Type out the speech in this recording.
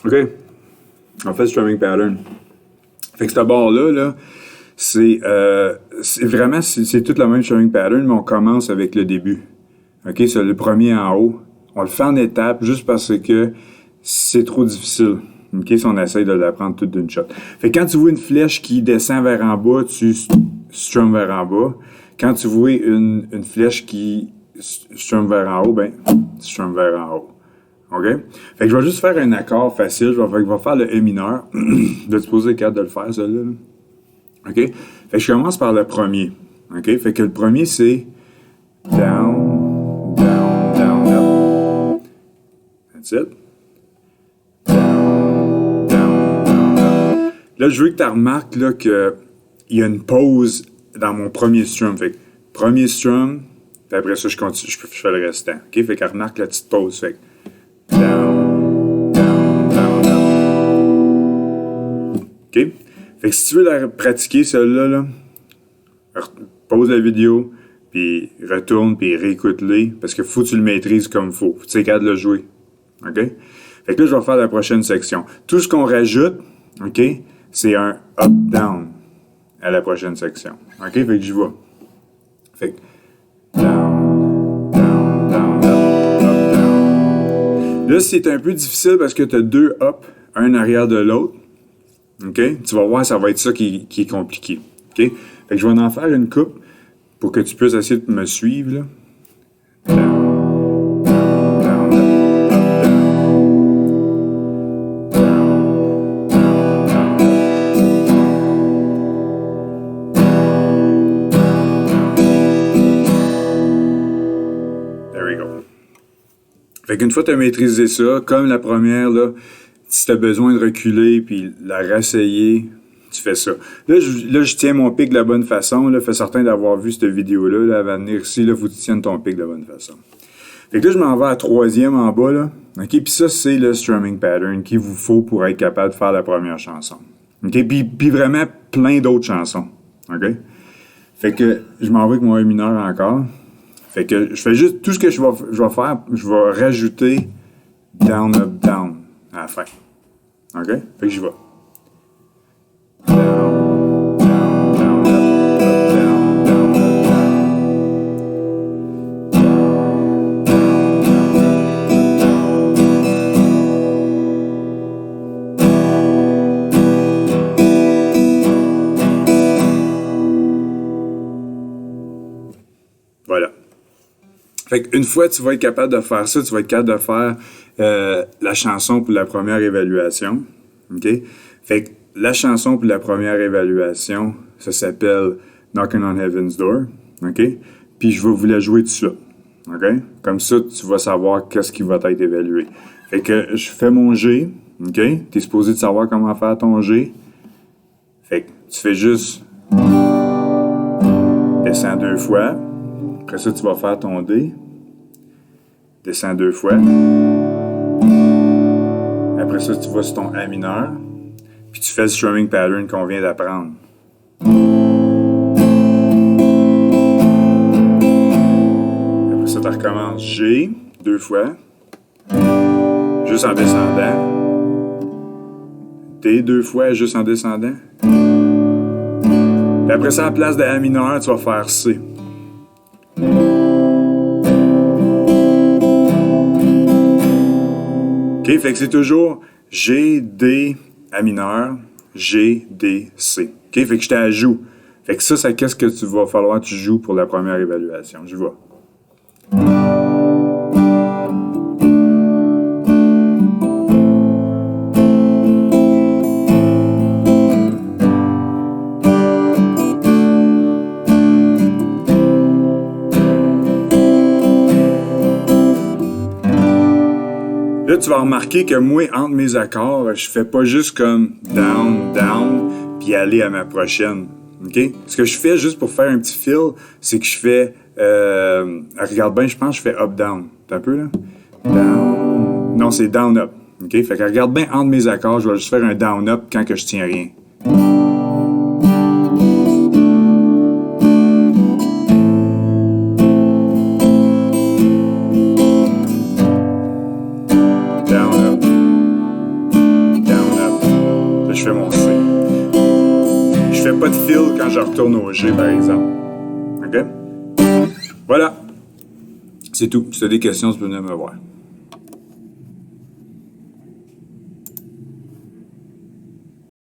OK. On fait strumming pattern. Fait que cette barre-là, là, c'est vraiment, c'est tout le même strumming pattern, mais on commence avec le début. OK? C'est le premier en haut. On le fait en étapes juste parce que c'est trop difficile. OK? Si on essaye de l'apprendre toute d'une shot. Fait que quand tu vois une flèche qui descend vers en bas, tu strums vers en bas. Quand tu vois une flèche qui strum vers en haut, ben, tu strum vers en haut. OK? Fait que je vais juste faire un accord facile. Je vais faire le E mineur. De te poser le cadre de le faire, celui-là. OK? Fait que je commence par le premier. OK? Fait que le premier, c'est down, down, down, up. That's it. Down, down, down, up. Là, je veux que tu remarques là, qu'il y a une pause dans mon premier strum. Fait que premier strum, puis après ça, je continue, je fais le restant. OK? Fait qu'elle remarque la petite pause. Fait que down, down, down, up. OK? Fait que si tu veux la pratiquer, celle-là, là, pause la vidéo, puis retourne, puis réécoute-les, parce qu'il faut que tu le maîtrises comme il faut. Faut que tu es capable de le jouer. OK? Fait que là, je vais faire la prochaine section. Tout ce qu'on rajoute, OK, c'est un up-down à la prochaine section. OK? Fait que j'y vais. Fait que down, down, down, up, down. Là, c'est un peu difficile parce que tu as deux up, un arrière de l'autre. OK? Tu vas voir, ça va être ça qui est compliqué. OK? Fait que je vais en faire une coupe pour que tu puisses essayer de me suivre, là. Down, down, down, up, down. Down, down, down, up. There we go. Fait qu'une fois que tu as maîtrisé ça, comme la première, là, si tu as besoin de reculer puis la rasseyer, tu fais ça. Là, je tiens mon pic de la bonne façon. Là, fais certain d'avoir vu cette vidéo-là. Là, avant de venir ici, il faut que tu tiennes ton pic de la bonne façon. Fait que là, je m'en vais à troisième en bas. Là. OK? Puis ça, c'est le strumming pattern qu'il vous faut pour être capable de faire la première chanson. OK? Puis vraiment plein d'autres chansons. OK? Fait que je m'en vais avec mon E mineur encore. Fait que je fais juste tout ce que je vais faire. Je vais rajouter down, up, down à la fin. OK? Fait que j'y vais. Down, down, down, up, down, down, up, down. Down, voilà. Fait qu'une fois que tu vas être capable de faire ça, tu vas être capable de faire la chanson pour la première évaluation. OK? Fait que la chanson pour la première évaluation, ça s'appelle Knocking on Heaven's Door. OK? Puis je vais vous la jouer tout de suite. OK? Comme ça, tu vas savoir qu'est-ce qui va être évalué. Fait que je fais mon G. OK? Tu es supposé de savoir comment faire ton G. Fait que tu fais juste descends deux fois. Après ça, tu vas faire ton D. Descends deux fois. Après ça, tu vas sur ton A mineur. Puis tu fais le strumming pattern qu'on vient d'apprendre. Après ça, tu recommences G deux fois. Juste en descendant. D deux fois, juste en descendant. Puis après ça, à la place de A mineur, tu vas faire C. OK, fait que c'est toujours G, D, A mineur, G, D, C. OK, fait que je t'ajoute. Fait que ça, qu'est-ce que tu vas falloir que tu joues pour la première évaluation? Je vois. Là, tu vas remarquer que moi, entre mes accords, je fais pas juste comme down, down, puis aller à ma prochaine. OK? Ce que je fais juste pour faire un petit feel, c'est que je fais... regarde bien, je pense que je fais up, down. T'as un peu, là? Down... Non, c'est down, up. OK? Fait que regarde bien entre mes accords, je vais juste faire un down, up quand que je tiens rien. fais mon C. Je fais pas de fill quand je retourne au G, par exemple. OK? Voilà. C'est tout. Si tu as des questions, tu peux venir me voir.